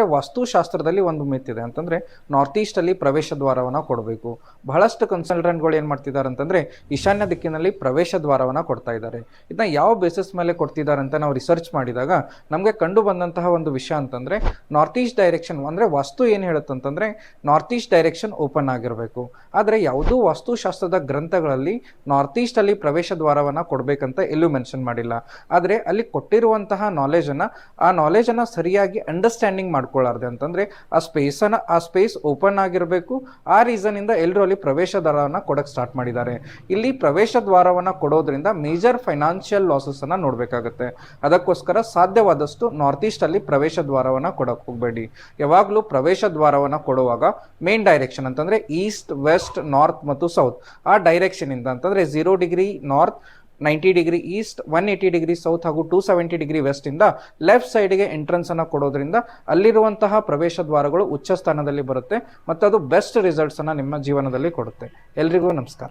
ವಾಸ್ತುಶಾಸ್ತ್ರದಲ್ಲಿ ಒಂದು ಮಿತ್ ಇದೆ ಅಂತಂದ್ರೆ ನಾರ್ತ್ ಈಸ್ಟ್ ಅಲ್ಲಿ ಪ್ರವೇಶ ದ್ವಾರವನ್ನ ಕೊಡಬೇಕು. ಬಹಳಷ್ಟು ಕನ್ಸಲ್ಟೆಂಟ್ಗಳು ಏನ್ ಮಾಡ್ತಿದ್ದಾರೆ ಅಂತಂದ್ರೆ ಈಶಾನ್ಯ ದಿಕ್ಕಿನಲ್ಲಿ ಪ್ರವೇಶ ದ್ವಾರವನ್ನ ಕೊಡ್ತಾ ಇದ್ದಾರೆ. ಇದನ್ನ ಯಾವ ಬೇಸಿಸ್ ಮೇಲೆ ಕೊಡ್ತಿದ್ದಾರೆ ಅಂತ ನಾವು ರಿಸರ್ಚ್ ಮಾಡಿದಾಗ ನಮಗೆ ಕಂಡು ಬಂದಂತಹ ಒಂದು ವಿಷಯ ಅಂತಂದ್ರೆ ನಾರ್ತ್ ಈಸ್ಟ್ ಡೈರೆಕ್ಷನ್ ಅಂದ್ರೆ ವಾಸ್ತು ಏನ್ ಹೇಳುತ್ತಂತಂದ್ರೆ ನಾರ್ತ್ ಈಸ್ಟ್ ಡೈರೆಕ್ಷನ್ ಓಪನ್ ಆಗಿರಬೇಕು. ಆದ್ರೆ ಯಾವುದೂ ವಾಸ್ತುಶಾಸ್ತ್ರದ ಗ್ರಂಥಗಳಲ್ಲಿ ನಾರ್ತ್ ಈಸ್ಟ್ ಅಲ್ಲಿ ಪ್ರವೇಶ ದ್ವಾರವನ್ನ ಕೊಡ್ಬೇಕಂತ ಎಲ್ಲೂ ಮೆನ್ಷನ್ ಮಾಡಿಲ್ಲ. ಆದ್ರೆ ಅಲ್ಲಿ ಕೊಟ್ಟಿರುವಂತಹ ಆ ನಾಲೆಜ್ ಅನ್ನ ಸರಿಯಾಗಿ ಅಂಡರ್ಸ್ಟ್ಯಾಂಡಿಂಗ್ ಮಾಡ್ಕೊಳ್ಳಾರ್ದೆ ಅಂತಂದ್ರೆ ಆ ಸ್ಪೇಸ್ ಓಪನ್ ಆಗಿರಬೇಕು. ಆ ರೀಸನ್ ಇಂದ ಎಲ್ಲರೂ ಅಲ್ಲಿ ಪ್ರವೇಶ ದ್ವಾರವನ್ನ ಕೊಡಕ್ ಸ್ಟಾರ್ಟ್ ಮಾಡಿದ್ದಾರೆ. ಇಲ್ಲಿ ಪ್ರವೇಶ ದ್ವಾರವನ್ನ ಕೊಡೋದ್ರಿಂದ ಮೇಜರ್ ಫೈನಾನ್ಷಿಯಲ್ ಲಾಸಸ್ ಅನ್ನ ನೋಡ್ಬೇಕಾಗತ್ತೆ. ಅದಕ್ಕೋಸ್ಕರ ಸಾಧ್ಯವಾದಷ್ಟು ನಾರ್ತ್ ಈಸ್ಟ್ ಅಲ್ಲಿ ಪ್ರವೇಶ ದ್ವಾರವನ್ನ ಕೊಡಕ್ ಹೋಗ್ಬೇಡಿ. ಯಾವಾಗ್ಲೂ ಪ್ರವೇಶ ದ್ವಾರವನ್ನ ಕೊಡುವಾಗ ಮೇನ್ ಡೈರೆಕ್ಷನ್ ಅಂತಂದ್ರೆ ಈಸ್ಟ್, ವೆಸ್ಟ್, ನಾರ್ತ್ ಮತ್ತು ಸೌತ್ ಆ ಡೈರೆಕ್ಷನ್ ಇಂದ ಅಂತಂದ್ರೆ 0 degree north, 90 degree East, 180 degree south ಹಾಗೂ 270 ಡಿಗ್ರಿ ವೆಸ್ಟ್ ಇಂದ ಲೆಫ್ಟ್ ಸೈಡ್ಗೆ ಎಂಟ್ರೆನ್ಸ್ ಅನ್ನ ಕೊಡೋದ್ರಿಂದ ಅಲ್ಲಿರುವಂತಹ ಪ್ರವೇಶ ದ್ವಾರಗಳು ಉಚ್ಚ ಸ್ಥಾನದಲ್ಲಿ ಬರುತ್ತೆ ಮತ್ತು ಅದು ಬೆಸ್ಟ್ ರಿಸಲ್ಟ್ಸ್ ಅನ್ನ ನಿಮ್ಮ ಜೀವನದಲ್ಲಿ ಕೊಡುತ್ತೆ. ಎಲ್ರಿಗೂ ನಮಸ್ಕಾರ.